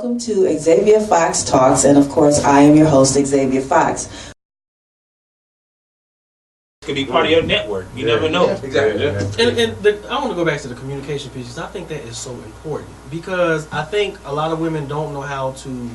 Welcome to Xavia Fox Talks, and of course, I am your host, Xavia Fox. Could be part of your network. You never know. Yeah, exactly. Yeah. And I want to go back to the communication piece. I think that is so important because I think a lot of women don't know how to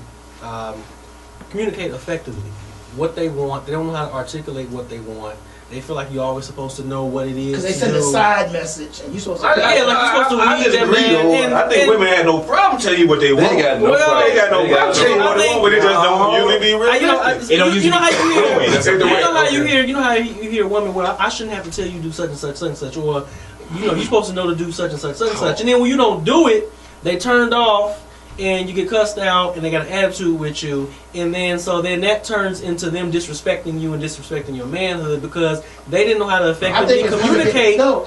communicate effectively what they want. They don't know how to articulate what they want. They feel like you're always supposed to know what it is. Because they send a side message and you're supposed to. Like you're supposed to read that man. I think women have no problem telling you what they want. They got no problem. They got no problem telling you what they want, but they just don't usually be real. You know how you hear women, well, I shouldn't have to tell you to do such and such, or you're supposed to know to do such and such, and then when you don't do it, they turned off. And you get cussed out, and they got an attitude with you, and then that turns into them disrespecting you and disrespecting your manhood because they didn't know how to effectively communicate. They didn't know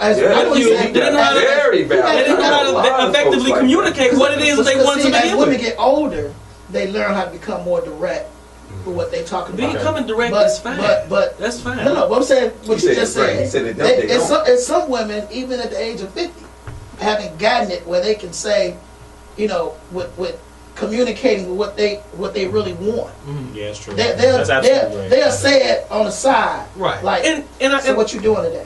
how to effectively communicate what it is that they want to begin with. As women get older, they learn how to become more direct for what they talking about. Becoming direct is fine. But that's fine. No, what I'm saying, what you just said. And some women, even at the age of 50, haven't gotten it where they can say, with communicating what they really want. Mm-hmm. Yeah, it's true. They'll say it on the side, right? Like, so what you doing today?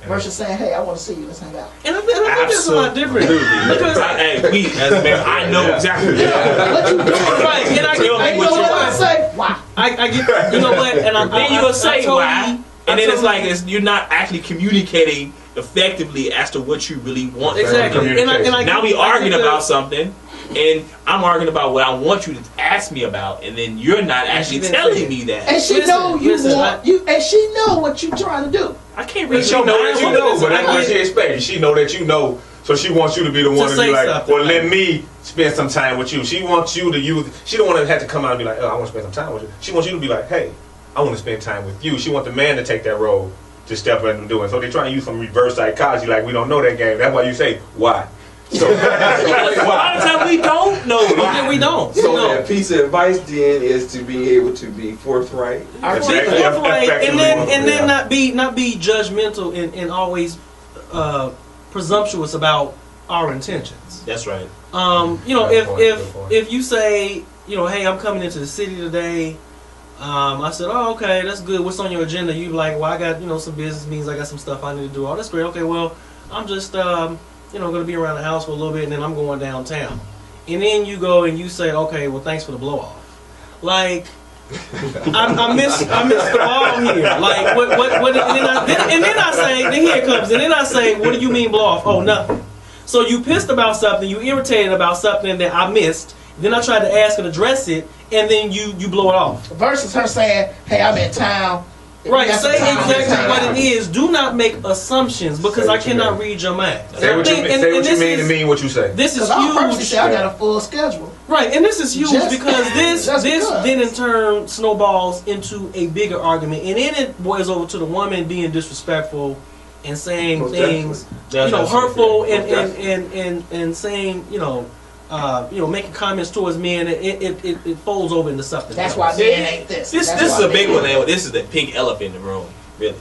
Versus saying, "Hey, I want to see you. Let's hang out." And I think that's a lot different. Because I know exactly. What you doing? Right? And I know what I say. Why? I get. You know what? And then you will say why, and then it's like you're not actually communicating effectively as to what you really want. Exactly. Now we arguing about something, and I'm arguing about what I want you to ask me about, and then you're not actually telling me that. And she know and she know what you trying to do. I can't read she know that you know, but that's what she expects. She know that you know, so she wants you to be the one to be like, well, let me spend some time with you. She wants you to use. She don't want to have to come out and be like, oh, I want to spend some time with you. She wants you to be like, hey, I want to spend time with you. She wants the man to take that role. To step in and do it. So they try to use some reverse psychology, like we don't know that game. That's why you say why. So a lot of times we don't know. We don't. So that piece of advice then is to be able to be forthright. And then not be judgmental and always presumptuous about our intentions. That's right. If you say, hey, I'm coming into the city today. I said, oh, okay, that's good. What's on your agenda? You like, well, I got, some business meetings. I got some stuff I need to do. Oh, that's great. Okay, well, I'm just, going to be around the house for a little bit, and then I'm going downtown. And then you go and you say, okay, well, thanks for the blow off. Like, I missed the ball here. Like, what? And then I say, then here it comes. And then I say, what do you mean blow off? Oh, nothing. So you pissed about something. You irritated about something that I missed. Then I tried to ask and address it, and then you blow it off. Versus her saying, hey, I'm in town. Right, say exactly what it is. Do not make assumptions because I cannot read your mind. Say what you mean to mean what you say. This is huge. I personally say I got a full schedule. Right, and this is huge because this then in turn snowballs into a bigger argument, and then it boils over to the woman being disrespectful and saying things, hurtful and saying, making comments towards men, it folds over into something. That's why men ain't this. This is a big one. This is the pink elephant in the room, really.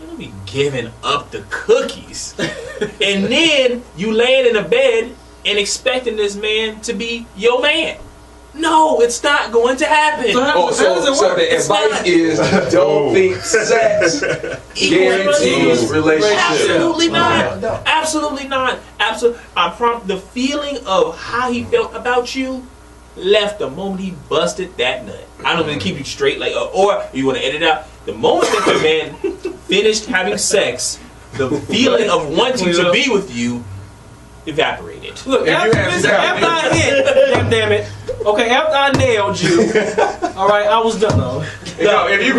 You don't be giving up the cookies, and then you laying in a bed and expecting this man to be your man. No, it's not going to happen. So the advice is don't think sex guarantees relationship. Absolutely not. Absolutely not. I promise. The feeling of how he felt about you left the moment he busted that nut. I don't even keep you straight, or you want to edit it out. The moment that the man finished having sex, the feeling of wanting to be with you evaporated. Look, after I hit, damn it. Okay, after I nailed you, all right, I was done. No, if you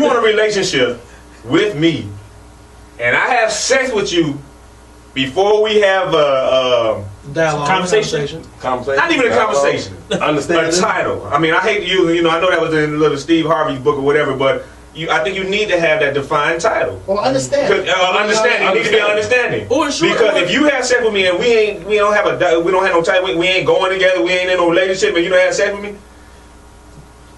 want a relationship with me, and I have sex with you before we have a conversation. Not even a conversation. Understand? A title. I mean, I hate to use. I know that was in little Steve Harvey's book or whatever, but. I think you need to have that defined title. Or understanding. Understanding. You need to be understanding. Because if you have sex with me and we don't have no title, we ain't going together, we ain't in no relationship, and you don't have sex with me,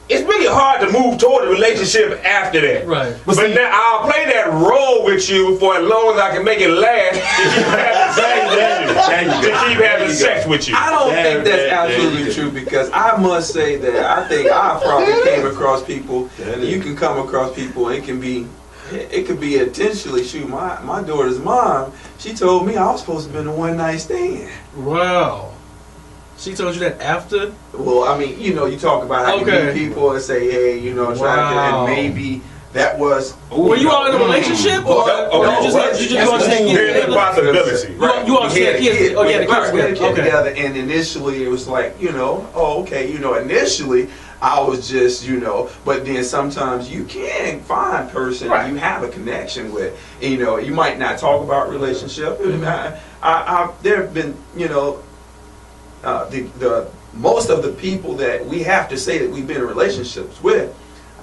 it's really hard to move toward a relationship after that. Right. But now I'll play that role with you for as long as I can make it last to keep having sex with you. I don't think that's absolutely true, because I must say that I think I probably came across people. You can come across people. It could be intentionally. Shoot, my daughter's mom, she told me I was supposed to be in a one-night stand. Wow. She told you that after? Well, I mean, you know, you talk about how you meet people and say, hey, you know, try to, and maybe that was. Were you all in a relationship, or you just Here's the possibility. You all had kids? Oh, yeah, the kids. We had a kid together, and initially it was like, you know, initially I was just, you know, but then sometimes you can find a person you have a connection with. And, you know, you might not talk about relationship. There have been, you know, the most of the people that we have to say that we've been in relationships with,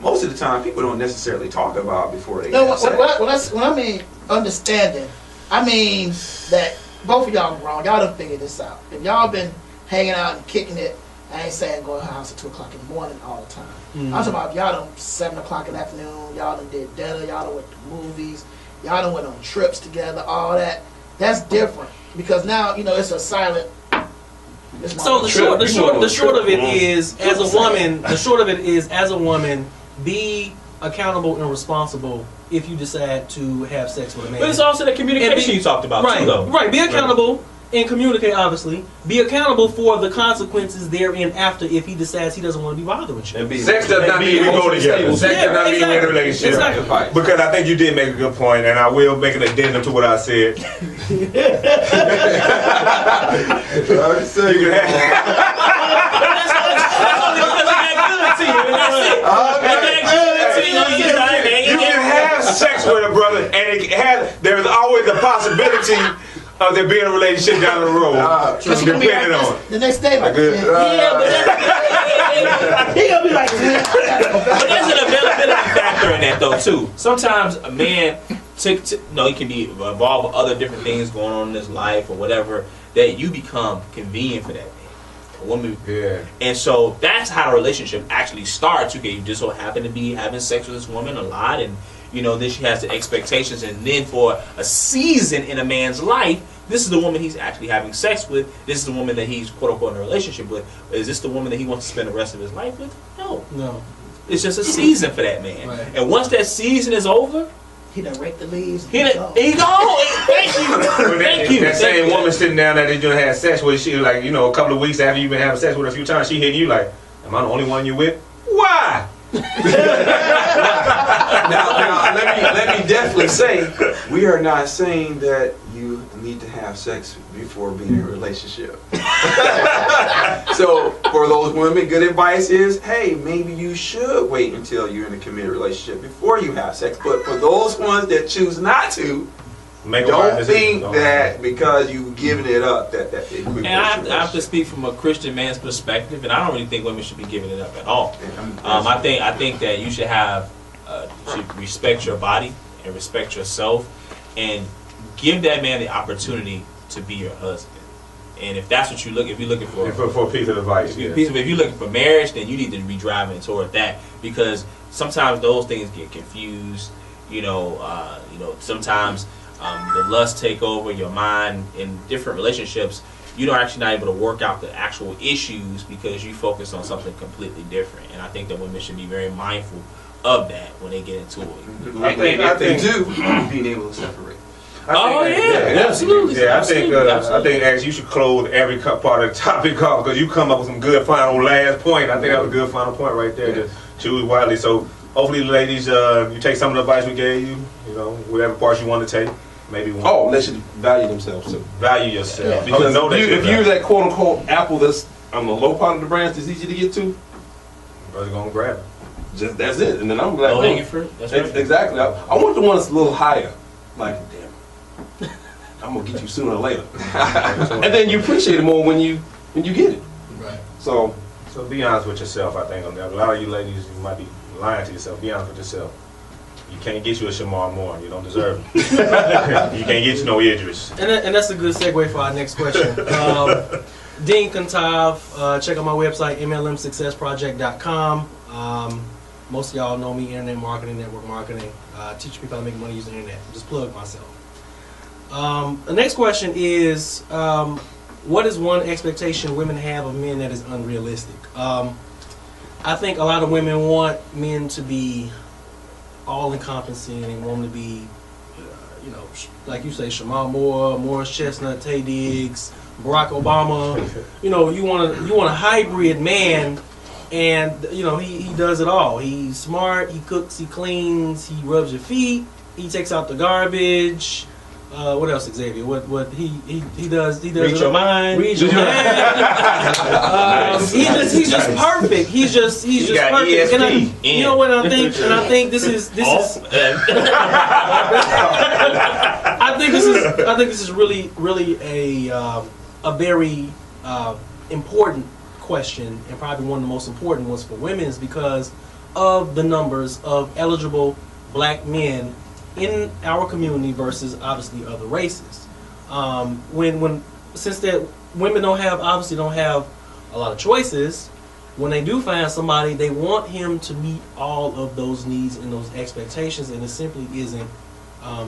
most of the time people don't necessarily talk about before they have sex. When I mean understanding, I mean that both of y'all are wrong. Y'all done figured this out. If y'all been hanging out and kicking it, I ain't saying go to the house at 2 o'clock in the morning all the time. I'm talking about if y'all done 7 o'clock in the afternoon, y'all done did dinner, y'all done went to movies, y'all done went on trips together, all that. That's different, because now, you know, it's a silent. So the short of it is, as a woman, be accountable and responsible if you decide to have sex with a man. But it's also the communication you talked about too, though. Right. Be accountable and communicate. Obviously, be accountable for the consequences therein after if he decides he doesn't want to be bothered with you. Sex does not mean we go together. Sex does not mean we're in a relationship. Exactly. Because I think you did make a good point, and I will make an addendum to what I said. You can have sex with a brother, and there's always a possibility of there being a relationship down the road. Depending on the next day, like, he gonna be like, but there's an availability factor in that though too. Sometimes a man, he can be involved with other different things going on in his life or whatever, that you become convenient for that man. A woman, and so that's how the relationship actually starts. You just so happen to be having sex with this woman a lot, and you know, then she has the expectations, and then for a season in a man's life, this is the woman he's actually having sex with. This is the woman that he's quote unquote in a relationship with. Is this the woman that he wants to spend the rest of his life with? No. It's just a season for that man. Right. And once that season is over, he done raked the leaves. He gone. Thank you. That same woman sitting down there that you done had sex with, she like, you know, a couple of weeks after you've been having sex with her a few times, she hitting you like, am I the only one you with? Why? Now, let me definitely say, we are not saying that you need to have sex before being in a relationship. So for those women, good advice is, hey, maybe you should wait until you're in a committed relationship before you have sex. But for those ones that choose not to, don't think that because you've given it up that it could. And I have to speak from a Christian man's perspective, and I don't really think women should be giving it up at all. I think that you should should respect your body and respect yourself, and give that man the opportunity to be your husband. And if that's what if you're looking for a piece of advice, if you're looking for marriage, then you need to be driving toward that, because sometimes those things get confused. Sometimes the lust take over your mind in different relationships. You're actually not able to work out the actual issues because you focus on something completely different. And I think that women should be very mindful of that when they get into it. I think being able to separate. Absolutely. Yeah, I think as you should close every part of the topic off, because you come up with some good final last point. I think that was a good final point right there to choose wisely. So hopefully, ladies, you take some of the advice we gave you. You know, whatever parts you want to take. Maybe one. They should value themselves too. Value yourself. Yeah. Because if you're that quote unquote apple that's on the low part of the branch that's easy to get to, brother's gonna grab it. That's it. And then I'm glad. Hanging fruit. That's right. Exactly. I want the one that's a little higher. Like, damn, I'm gonna get you sooner or later. And then you appreciate it more when you get it. Right. So be honest with yourself. I think on that. A lot of you ladies, you might be lying to yourself. Be honest with yourself. You can't get you a Shamar Moore. You don't deserve it. You can't get you no Idris. And that's a good segue for our next question. Dean Contav, check out my website, mlmsuccessproject.com. Most of y'all know me, internet marketing, network marketing. teaching people how to make money using the internet. Just plug myself. The next question is, what is one expectation women have of men that is unrealistic? I think a lot of women want men to be all-encompassing. They want them to be, like you say, Shamar Moore, Morris Chestnut, Tay Diggs, Barack Obama. You want a hybrid man, and he does it all. He's smart. He cooks. He cleans. He rubs your feet. He takes out the garbage. What else, Xavier? What he does? He does. Read your mind. Read your mind. He's just perfect. He's just perfect. ESP. You know what I think? And I think this is. I think this is really a very important question, and probably one of the most important ones for women, is because of the numbers of eligible black men in our community versus obviously other races. Since that women don't have a lot of choices, when they do find somebody, they want him to meet all of those needs and those expectations, and it simply isn't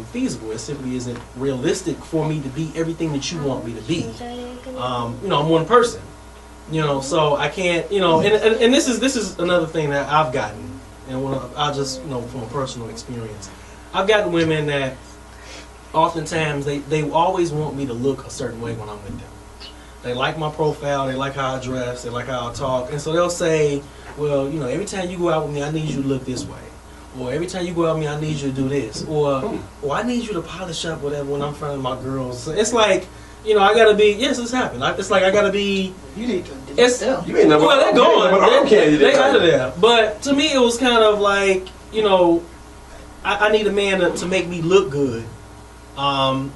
feasible. It simply isn't realistic for me to be everything that you want me to be. I'm one person, so I can't, and this is another thing that I've gotten, and I just, from a personal experience, I've gotten women that oftentimes they always want me to look a certain way when I'm with them. They like my profile, they like how I dress, they like how I talk, and so they'll say, well, every time you go out with me, I need you to look this way. Or every time you go out with me, I need you to do this. Or I need you to polish up whatever when I'm in front of my girls. So it's like, I gotta be, yes, it's happened. It's like I gotta be. You need to. You ain't never. Well, they're gone. They out of there. there. But to me, it was kind of like, I need a man to make me look good. And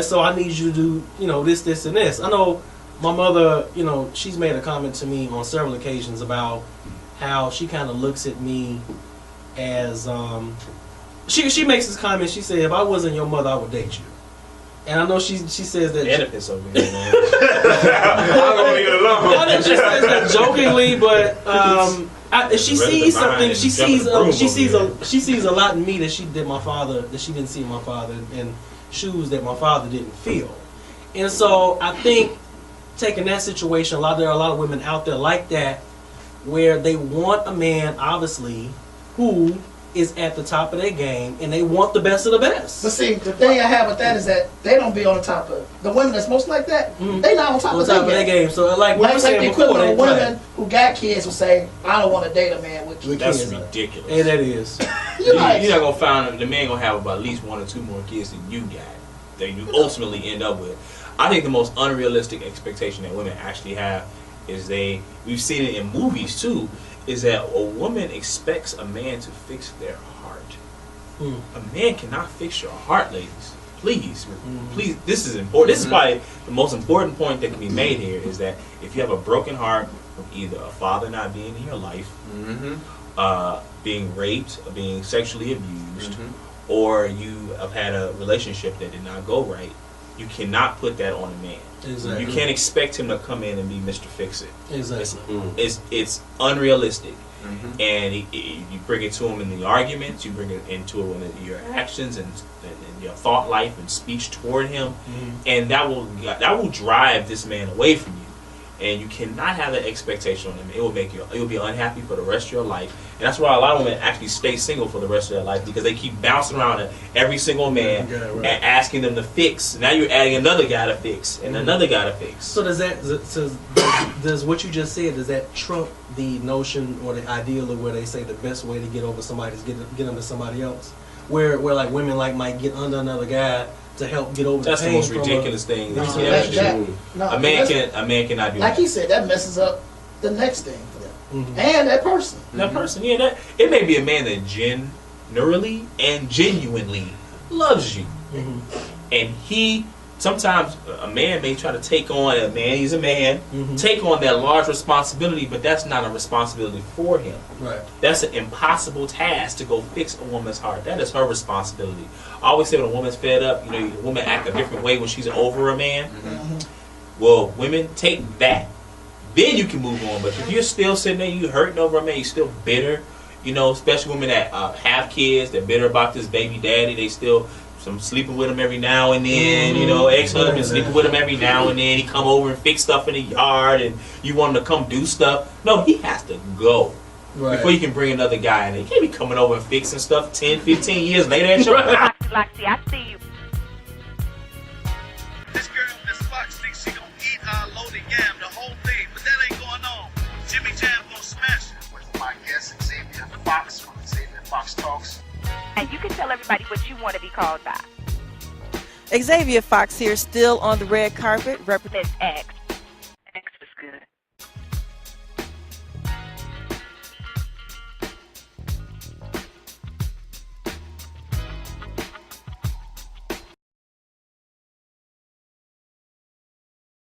so I need you to do, this, and this. I know my mother, she's made a comment to me on several occasions about how she kind of looks at me as, she makes this comment. She said, if I wasn't your mother, I would date you. And I know she says that. Benefits over here, man. I'm gonna leave it alone. I know she says that jokingly, but she sees something. She sees a lot in me that she didn't see in my father, and shoes that my father didn't feel. And so I think taking that situation, there are a lot of women out there like that, where they want a man, obviously, who is at the top of their game, and they want the best of the best. But see, the thing I have with that is that they don't be on the top of the women that's most like that. They not on top of their game. So like the equivalent of women who got kids will say, "I don't want to date a man with kids." That's ridiculous. And that is. You're not gonna find the man gonna have about at least 1 or 2 more kids than you got. That you ultimately end up with. I think the most unrealistic expectation that women actually have is we've seen it in movies too, is that a woman expects a man to fix their heart. A man cannot fix your heart, ladies. Please, please, this is important. This is probably the most important point that can be made here, is that if you have a broken heart from either a father not being in your life, being raped, or being sexually abused, or you have had a relationship that did not go right, you cannot put that on a man. Exactly. You can't expect him to come in and be Mr. Fix-It. Exactly. It's unrealistic. And you bring it to him in the arguments, you bring it into it in your actions and your thought life and speech toward him, and that will drive this man away from you. And you cannot have that expectation on him. It will be unhappy for the rest of your life. And that's why a lot of women actually stay single for the rest of their life, because they keep bouncing around at every single man and asking them to fix. Now you're adding another guy to fix and another guy to fix. So does what you just said, does that trump the notion or the ideal of where they say the best way to get over somebody is get them to somebody else? Where like women might get under another guy to help get over That's the pain. That's the most ridiculous thing that you can ever do. A man cannot do that. Like he said, that messes up the next thing for them. And that person. That person, yeah. It may be a man that generally and genuinely loves you. And sometimes a man may try to take on, he's a man, take on that large responsibility, but that's not a responsibility for him. Right. That's an impossible task to go fix a woman's heart. That is her responsibility. I always say when a woman's fed up, a woman act a different way when she's over a man. Well, women, take that. Then you can move on. But if you're still sitting there, you hurting over a man, you're still bitter, You know, especially women that have kids, that bitter about this baby daddy. They still some sleeping with him every now and then. You know, ex-husband sleeping with him every now and then. He come over and fix stuff in the yard, and you want him to come do stuff. No, he has to go. Right. Before you can bring another guy in. He can't be coming over and fixing stuff 10, 15 years later at your house. Loxy, I see you. This girl, Miss Fox, thinks she gon' eat our loaded yam, the whole thing, but that ain't going on. Jimmy Jam gon' smash it. With my guest, Xavia Fox from Xavia Fox Talks. And you can tell everybody what you want to be called by. Xavia Fox here, still on the red carpet. Represents X. X is good.